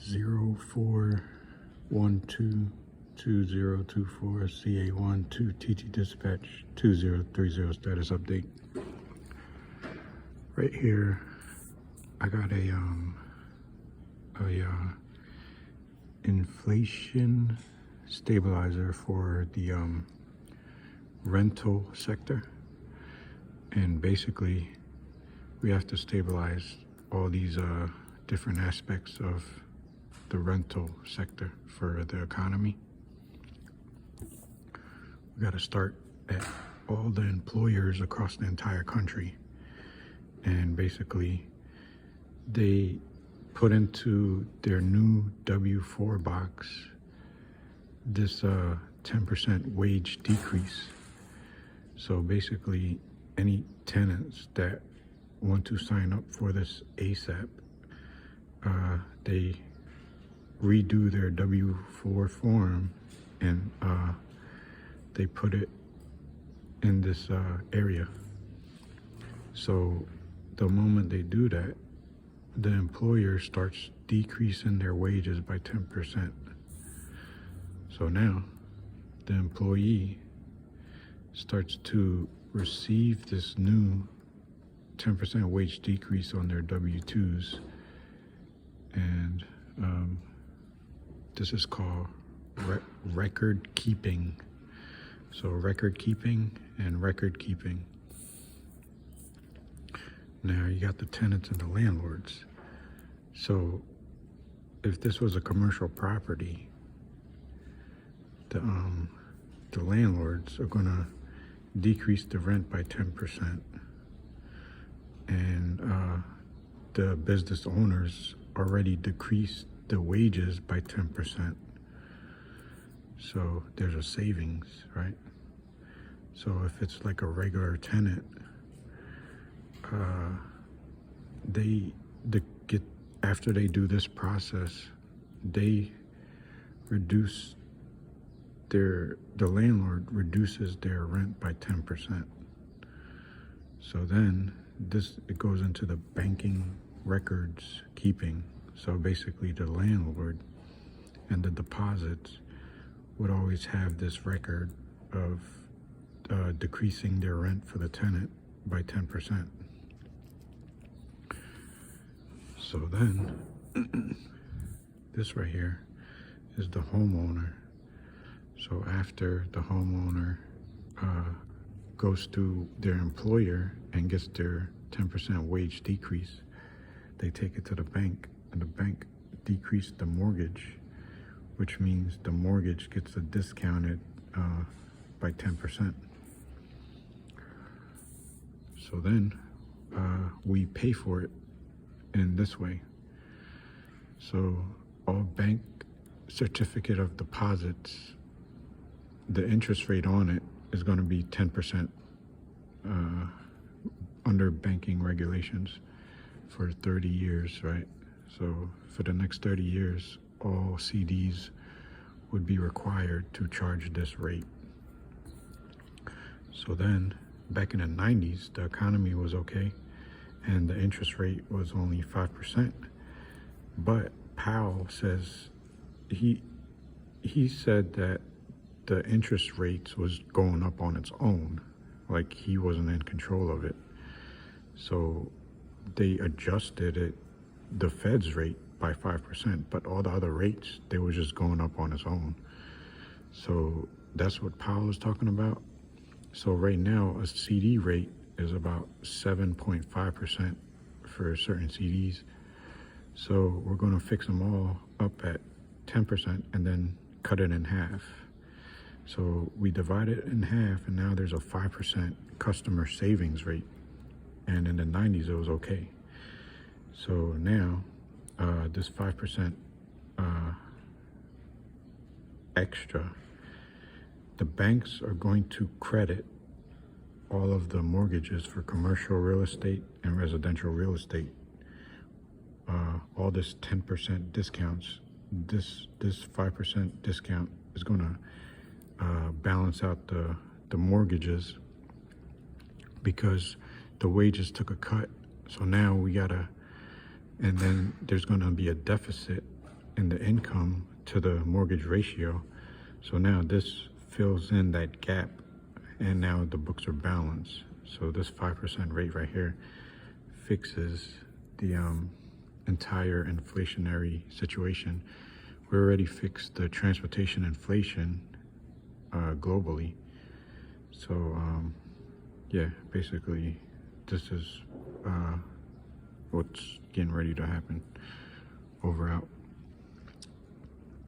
04122024 CA12 TT Dispatch 2030 status update. Right here, I got a inflation stabilizer for the rental sector, and basically we have to stabilize all these different aspects of the rental sector for the economy. We got to start at all the employers across the entire country, and basically they put into their new W-4 box this 10% wage decrease. So basically any tenants that want to sign up for this ASAP, they redo their W-4 form and they put it in this area. So the moment they do that, the employer starts decreasing their wages by 10%. So now the employee starts to receive this new 10% wage decrease on their W-2s, and this is called record keeping. So record keeping and record keeping. Now you got the tenants and the landlords. So if this was a commercial property, the landlords are gonna decrease the rent by 10%, and the business owners already decreased the wages by 10%. So there's a savings, right? So if it's like a regular tenant, after they do this process, they reduce the landlord reduces their rent by 10%. So then it goes into the banking records keeping. So basically the landlord and the deposits would always have this record of decreasing their rent for the tenant by 10%. So then this right here is the homeowner. So after the homeowner goes to their employer and gets their 10% wage decrease, they take it to the bank, and the bank decreased the mortgage, which means the mortgage gets discounted by 10%. So then we pay for it in this way. So all bank certificate of deposits, the interest rate on it is going to be 10% under banking regulations for 30 years, right? So for the next 30 years, all CDs would be required to charge this rate. So then back in the 90s, the economy was okay and the interest rate was only 5%. But Powell says, he said that the interest rates was going up on its own, like he wasn't in control of it. So they adjusted it, the Fed's rate, by 5%, but all the other rates, they were just going up on its own. So that's what Powell was talking about. So right now, a CD rate is about 7.5% for certain CDs. So we're going to fix them all up at 10% and then cut it in half. So we divide it in half, and now there's a 5% customer savings rate. And in the 90s, it was okay. So now this 5% extra, the banks are going to credit all of the mortgages for commercial real estate and residential real estate. All this 10% discounts, this 5% discount is going to balance out the mortgages, because the wages took a cut. So now we gotta, and then there's going to be a deficit in the income to the mortgage ratio. So now this fills in that gap, and now the books are balanced. So this 5% rate right here fixes the entire inflationary situation. We already fixed the transportation inflation globally. So yeah, basically this is what's getting ready to happen. Over out.